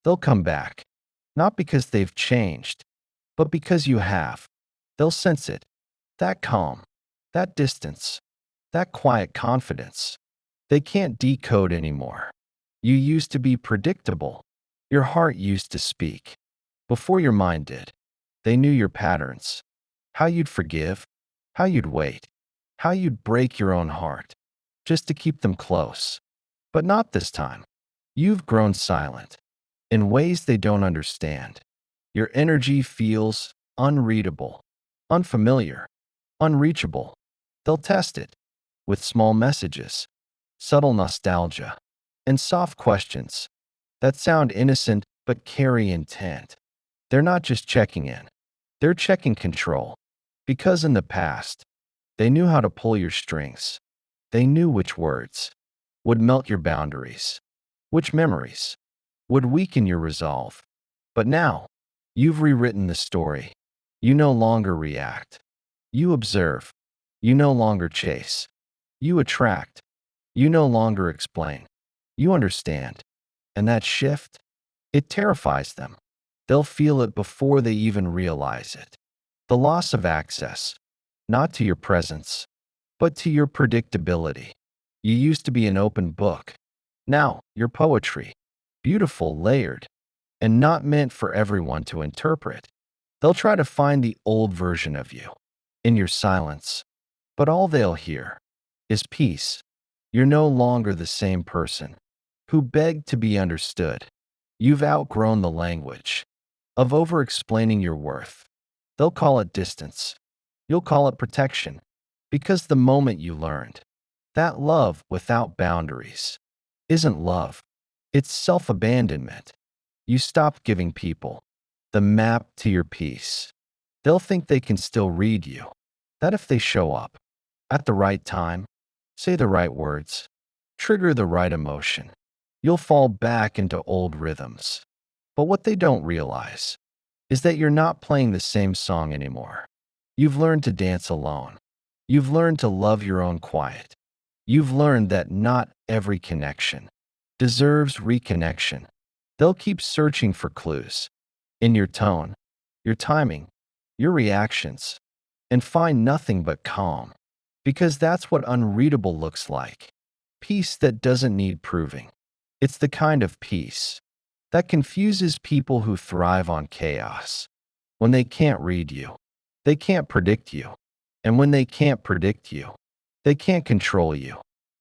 They'll come back, not because they've changed, but because you have. They'll sense it, that calm, that distance, that quiet confidence. They can't decode anymore. You used to be predictable. Your heart used to speak. Before your mind did, they knew your patterns, how you'd forgive, how you'd wait, how you'd break your own heart, just to keep them close. But not this time. You've grown silent in ways they don't understand. Your energy feels unreadable, unfamiliar, unreachable. They'll test it with small messages, subtle nostalgia, and soft questions that sound innocent but carry intent. They're not just checking in, they're checking control. Because in the past, they knew how to pull your strings. They knew which words would melt your boundaries, which memories would weaken your resolve. But now, you've rewritten the story. You no longer react. You observe. You no longer chase. You attract. You no longer explain. You understand. And that shift, it terrifies them. They'll feel it before they even realize it. The loss of access, not to your presence, but to your predictability. You used to be an open book. Now, your poetry, beautiful, layered, and not meant for everyone to interpret. They'll try to find the old version of you in your silence, but all they'll hear is peace. You're no longer the same person who begged to be understood. You've outgrown the language of over-explaining your worth. They'll call it distance. You'll call it protection, because the moment you learned that love without boundaries isn't love, it's self-abandonment. You stopped giving people the map to your peace. They'll think they can still read you, that if they show up at the right time, say the right words, trigger the right emotion, you'll fall back into old rhythms. But what they don't realize is that you're not playing the same song anymore. You've learned to dance alone. You've learned to love your own quiet. You've learned that not every connection deserves reconnection. They'll keep searching for clues in your tone, your timing, your reactions, and find nothing but calm. Because that's what unreadable looks like. Peace that doesn't need proving. It's the kind of peace that confuses people who thrive on chaos. When they can't read you, they can't predict you. And when they can't predict you, they can't control you.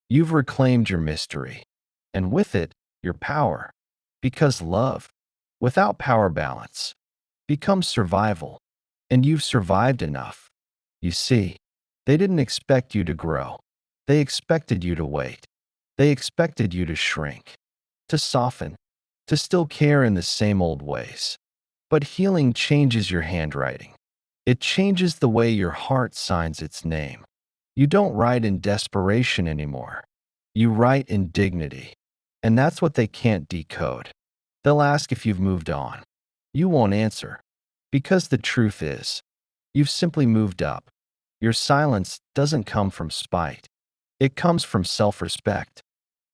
You've reclaimed your mystery, and with it, your power. Because love, without power balance, becomes survival. And you've survived enough. You see, they didn't expect you to grow. They expected you to wait. They expected you to shrink, to soften, to still care in the same old ways. But healing changes your handwriting. It changes the way your heart signs its name. You don't write in desperation anymore. You write in dignity. And that's what they can't decode. They'll ask if you've moved on. You won't answer. Because the truth is, you've simply moved up. Your silence doesn't come from spite. It comes from self-respect.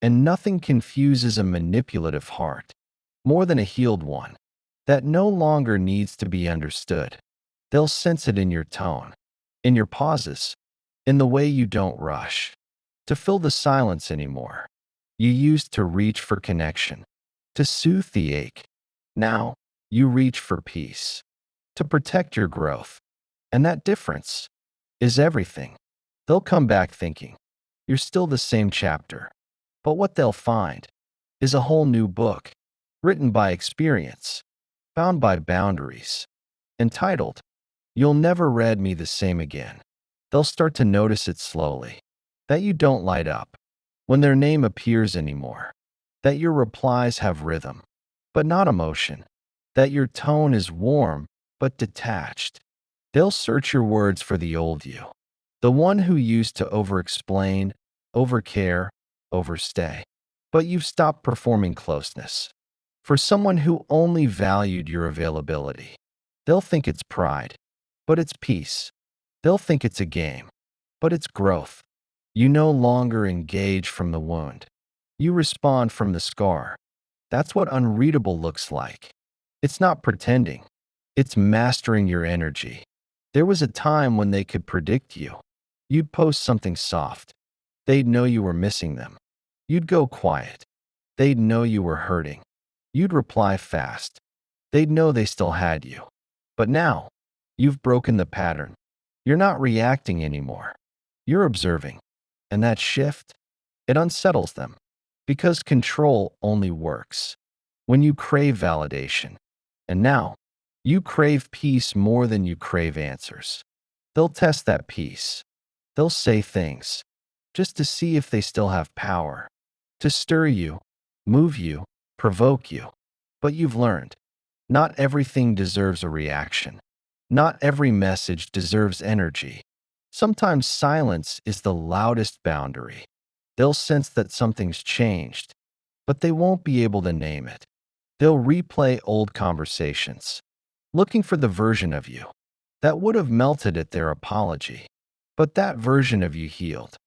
And nothing confuses a manipulative heart more than a healed one that no longer needs to be understood. They'll sense it in your tone, in your pauses, in the way you don't rush to fill the silence anymore. You used to reach for connection, to soothe the ache. Now, you reach for peace, to protect your growth. And that difference is everything. They'll come back thinking you're still the same chapter, but what they'll find is a whole new book, written by experience, bound by boundaries, entitled, "You'll Never Read Me the Same Again." They'll start to notice it slowly, that you don't light up when their name appears anymore, that your replies have rhythm, but not emotion, that your tone is warm but detached. They'll search your words for the old you, the one who used to over-explain, over-care, overstay. But you've stopped performing closeness for someone who only valued your availability. They'll think it's pride, but it's peace. They'll think it's a game, but it's growth. You no longer engage from the wound. You respond from the scar. That's what unreadable looks like. It's not pretending. It's mastering your energy. There was a time when they could predict you. You'd post something soft. They'd know you were missing them. You'd go quiet. They'd know you were hurting. You'd reply fast. They'd know they still had you. But now, you've broken the pattern. You're not reacting anymore. You're observing. And that shift, it unsettles them. Because control only works when you crave validation. And now, you crave peace more than you crave answers. They'll test that peace. They'll say things just to see if they still have power, to stir you, move you, provoke you. But you've learned not everything deserves a reaction. Not every message deserves energy. Sometimes silence is the loudest boundary. They'll sense that something's changed, but they won't be able to name it. They'll replay old conversations, looking for the version of you that would have melted at their apology. But that version of you healed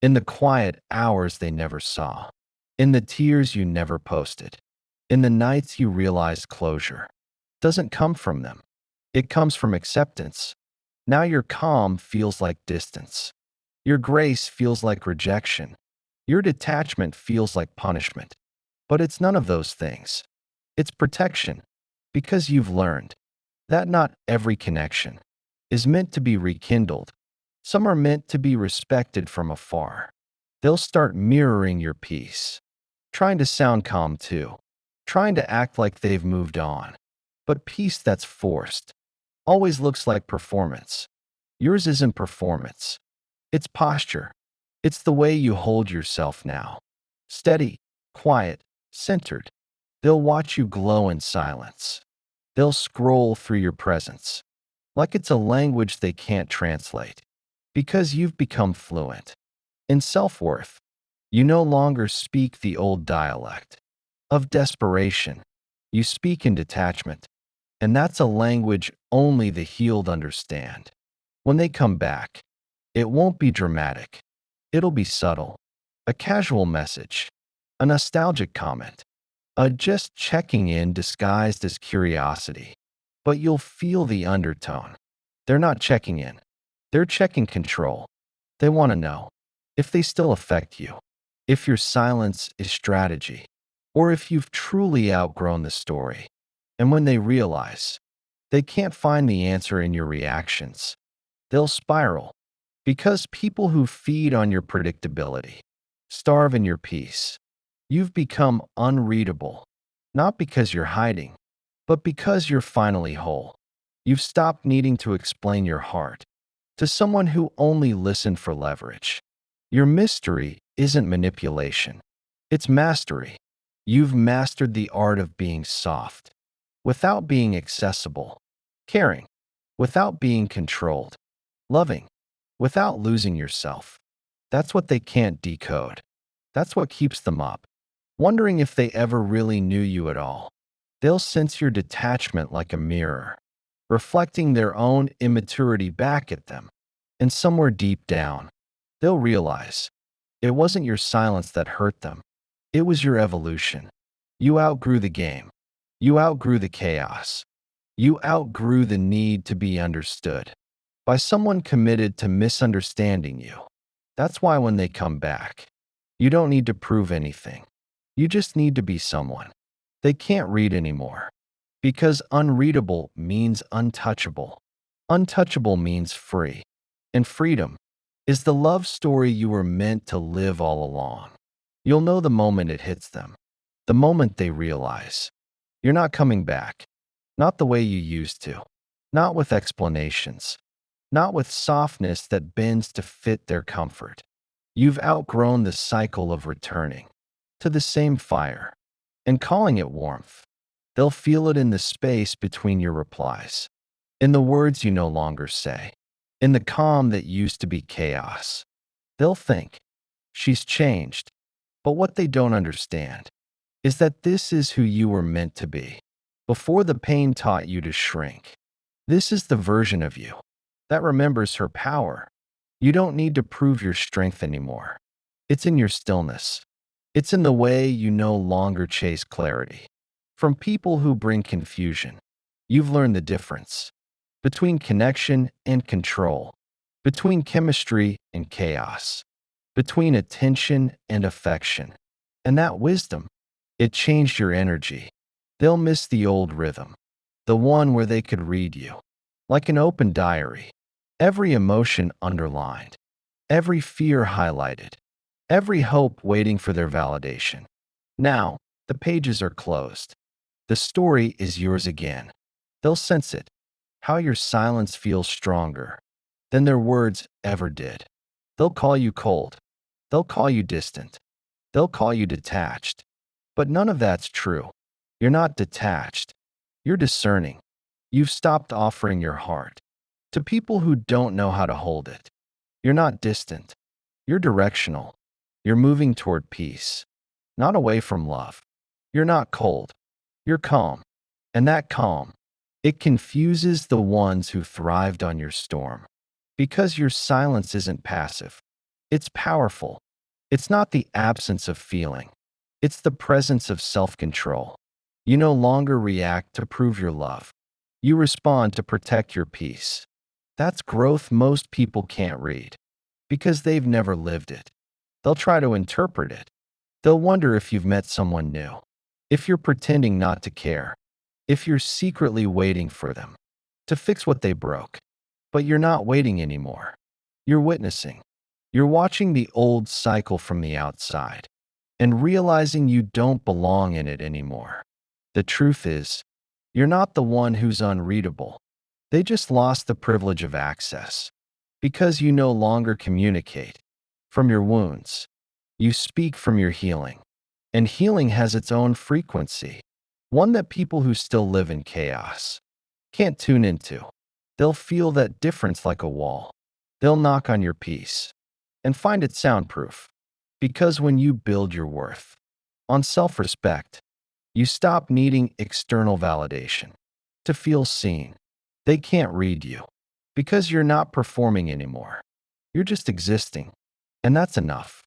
in the quiet hours they never saw, in the tears you never posted, in the nights you realized closure doesn't come from them. It comes from acceptance. Now your calm feels like distance. Your grace feels like rejection. Your detachment feels like punishment. But it's none of those things. It's protection, because you've learned that not every connection is meant to be rekindled. Some are meant to be respected from afar. They'll start mirroring your peace, trying to sound calm too, trying to act like they've moved on. But peace that's forced always looks like performance. Yours isn't performance. It's posture. It's the way you hold yourself now. Steady, quiet, centered. They'll watch you glow in silence. They'll scroll through your presence, like it's a language they can't translate. Because you've become fluent in self-worth, you no longer speak the old dialect of desperation. You speak in detachment, and that's a language only the healed understand. When they come back, it won't be dramatic. It'll be subtle. A casual message, a nostalgic comment, a just checking in disguised as curiosity. But you'll feel the undertone. They're not checking in. They're checking control. They want to know if they still affect you, if your silence is strategy, or if you've truly outgrown the story. And when they realize they can't find the answer in your reactions, they'll spiral. Because people who feed on your predictability starve in your peace. You've become unreadable, not because you're hiding, but because you're finally whole. You've stopped needing to explain your heart to someone who only listened for leverage. Your mystery isn't manipulation, it's mastery. You've mastered the art of being soft, without being accessible, caring, without being controlled, loving, without losing yourself. That's what they can't decode. That's what keeps them up, wondering if they ever really knew you at all. They'll sense your detachment like a mirror, reflecting their own immaturity back at them. And somewhere deep down, they'll realize it wasn't your silence that hurt them. It was your evolution. You outgrew the game. You outgrew the chaos. You outgrew the need to be understood by someone committed to misunderstanding you. That's why when they come back, you don't need to prove anything. You just need to be someone they can't read anymore. Because unreadable means untouchable. Untouchable means free. And freedom is the love story you were meant to live all along. You'll know the moment it hits them, the moment they realize you're not coming back, not the way you used to, not with explanations, not with softness that bends to fit their comfort. You've outgrown the cycle of returning to the same fire and calling it warmth. They'll feel it in the space between your replies, in the words you no longer say, in the calm that used to be chaos. They'll think, she's changed. But what they don't understand is that this is who you were meant to be before the pain taught you to shrink. This is the version of you that remembers her power. You don't need to prove your strength anymore. It's in your stillness, It's in the way you no longer chase clarity. From people who bring confusion, you've learned the difference between connection and control, between chemistry and chaos, between attention and affection. And that wisdom, it changed your energy. They'll miss the old rhythm, the one where they could read you, like an open diary, every emotion underlined, every fear highlighted, every hope waiting for their validation. Now, the pages are closed. The story is yours again. They'll sense it, how your silence feels stronger than their words ever did. They'll call you cold. They'll call you distant. They'll call you detached. But none of that's true. You're not detached. You're discerning. You've stopped offering your heart to people who don't know how to hold it. You're not distant. You're directional. You're moving toward peace, not away from love. You're not cold. You're calm. And that calm, it confuses the ones who thrived on your storm. Because your silence isn't passive. It's powerful. It's not the absence of feeling. It's the presence of self-control. You no longer react to prove your love. You respond to protect your peace. That's growth most people can't read because they've never lived it. They'll try to interpret it. They'll wonder if you've met someone new, if you're pretending not to care, if you're secretly waiting for them to fix what they broke. But you're not waiting anymore. You're witnessing. You're watching the old cycle from the outside and realizing you don't belong in it anymore. The truth is, you're not the one who's unreadable. They just lost the privilege of access because you no longer communicate from your wounds. You speak from your healing. And healing has its own frequency, one that people who still live in chaos can't tune into. They'll feel that difference like a wall. They'll knock on your peace and find it soundproof. Because when you build your worth on self-respect, you stop needing external validation to feel seen. They can't read you because you're not performing anymore. You're just existing, and that's enough.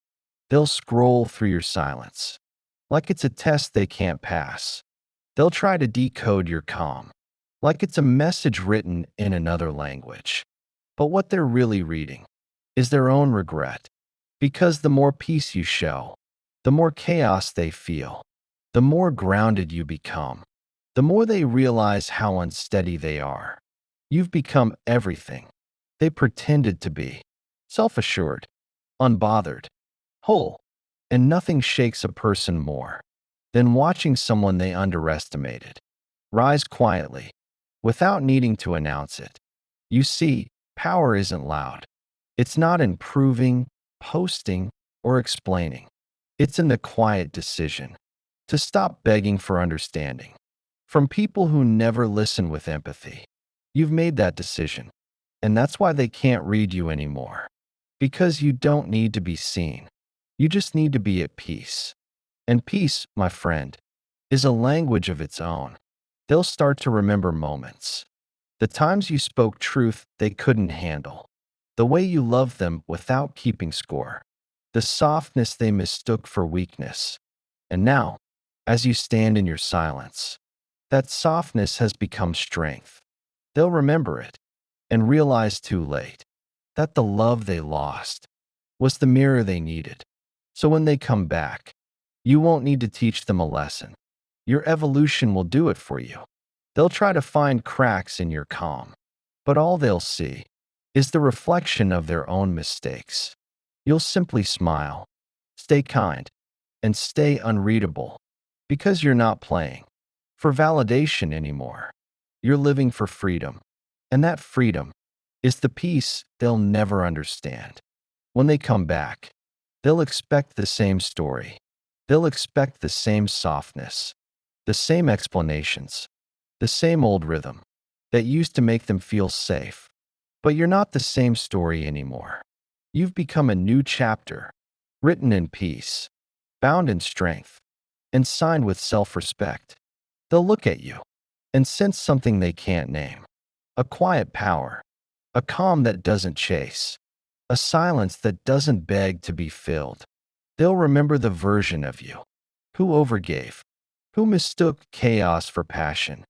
They'll scroll through your silence like it's a test they can't pass. They'll try to decode your calm like it's a message written in another language. But what they're really reading is their own regret. Because the more peace you show, the more chaos they feel, the more grounded you become, the more they realize how unsteady they are. You've become everything they pretended to be: self-assured, unbothered, whole. And nothing shakes a person more than watching someone they underestimated rise quietly without needing to announce it. You see, power isn't loud. It's not in proving, posting, or explaining. It's in the quiet decision to stop begging for understanding from people who never listen with empathy. You've made that decision, and that's why they can't read you anymore. Because you don't need to be seen. You just need to be at peace. And peace, my friend, is a language of its own. They'll start to remember moments, the times you spoke truth they couldn't handle, the way you loved them without keeping score, the softness they mistook for weakness. And now, as you stand in your silence, that softness has become strength. They'll remember it and realize too late that the love they lost was the mirror they needed. So when they come back, you won't need to teach them a lesson. Your evolution will do it for you. They'll try to find cracks in your calm, but all they'll see is the reflection of their own mistakes. You'll simply smile, stay kind, and stay unreadable because you're not playing for validation anymore. You're living for freedom, and that freedom is the peace they'll never understand. When they come back, they'll expect the same story. They'll expect the same softness, the same explanations, the same old rhythm that used to make them feel safe. But you're not the same story anymore. You've become a new chapter, written in peace, bound in strength, and signed with self-respect. They'll look at you and sense something they can't name: a quiet power, a calm that doesn't chase, a silence that doesn't beg to be filled. They'll remember the version of you who overgave, who mistook chaos for passion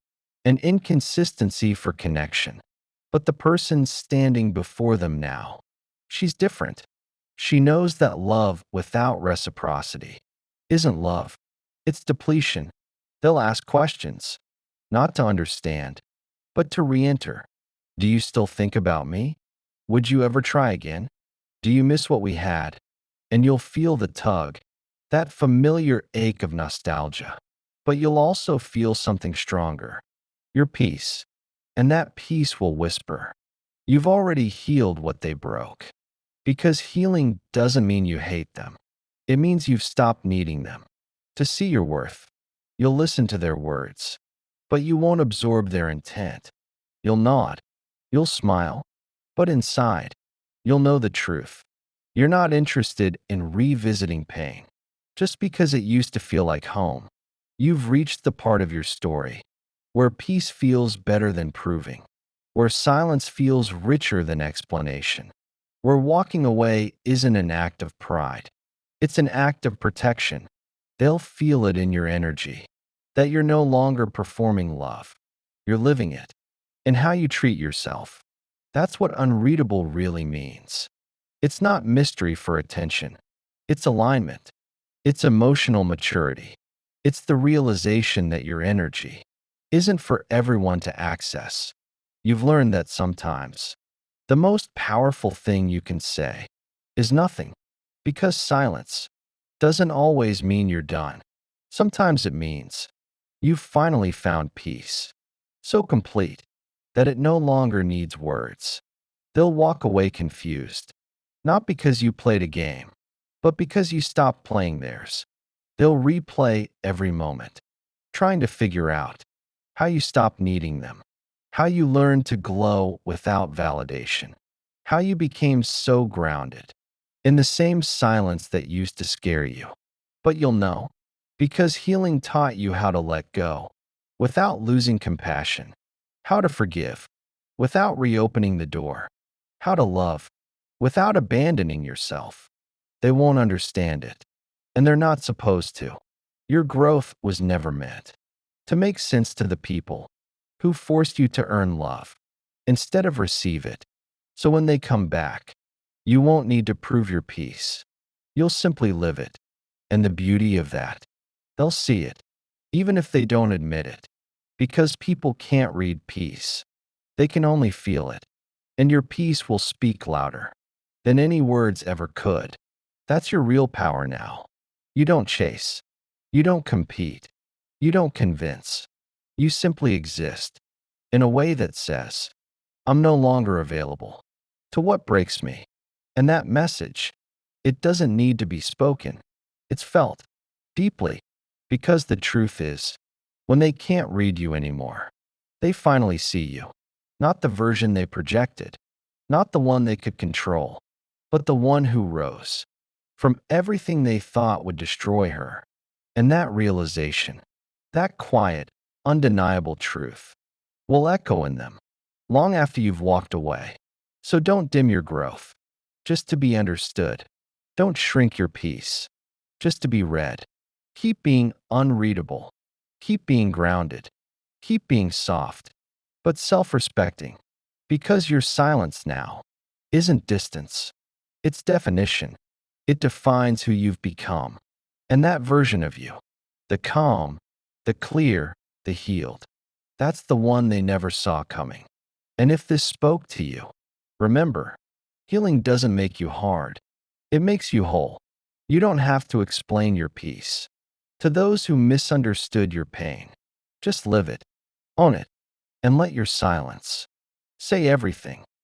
and inconsistency for connection. But the person standing before them now, she's different. She knows that love without reciprocity isn't love, it's depletion. They'll ask questions, not to understand, but to re enter. Do you still think about me? Would you ever try again? Do you miss what we had? And you'll feel the tug, that familiar ache of nostalgia. But you'll also feel something stronger, your peace. And that peace will whisper, you've already healed what they broke. Because healing doesn't mean you hate them. It means you've stopped needing them. To see your worth, you'll listen to their words, but you won't absorb their intent. You'll nod, you'll smile, but inside, you'll know the truth. You're not interested in revisiting pain just because it used to feel like home. You've reached the part of your story where peace feels better than proving, where silence feels richer than explanation, where walking away isn't an act of pride, it's an act of protection. They'll feel it in your energy, that you're no longer performing love, you're living it. And how you treat yourself. That's what unreadable really means. It's not mystery for attention, it's alignment, it's emotional maturity, it's the realization that your energy isn't for everyone to access. You've learned that sometimes the most powerful thing you can say is nothing, because silence doesn't always mean you're done. Sometimes it means you've finally found peace, so complete that it no longer needs words. They'll walk away confused, not because you played a game, but because you stopped playing theirs. They'll replay every moment, trying to figure out how you stopped needing them, how you learned to glow without validation, how you became so grounded in the same silence that used to scare you. But you'll know, because healing taught you how to let go without losing compassion, how to forgive without reopening the door, how to love without abandoning yourself. They won't understand it, and they're not supposed to. Your growth was never meant to make sense to the people who forced you to earn love instead of receive it. So when they come back, you won't need to prove your peace. You'll simply live it. And the beauty of that, they'll see it, even if they don't admit it, because people can't read peace. They can only feel it, and your peace will speak louder than any words ever could. That's your real power now. You don't chase, you don't compete, you don't convince. You simply exist in a way that says, I'm no longer available to what breaks me. And that message, it doesn't need to be spoken. It's felt deeply, because the truth is, when they can't read you anymore, they finally see you. Not the version they projected, not the one they could control, but the one who rose from everything they thought would destroy her. And that realization, that quiet, undeniable truth, will echo in them long after you've walked away. So don't dim your growth just to be understood. Don't shrink your peace just to be read. Keep being unreadable. Keep being grounded. Keep being soft, but self-respecting. Because your silence now isn't distance. It's definition. It defines who you've become. And that version of you, the calm, the clear, the healed, that's the one they never saw coming. And if this spoke to you, remember, healing doesn't make you hard. It makes you whole. You don't have to explain your peace to those who misunderstood your pain. Just live it, own it, and let your silence say everything.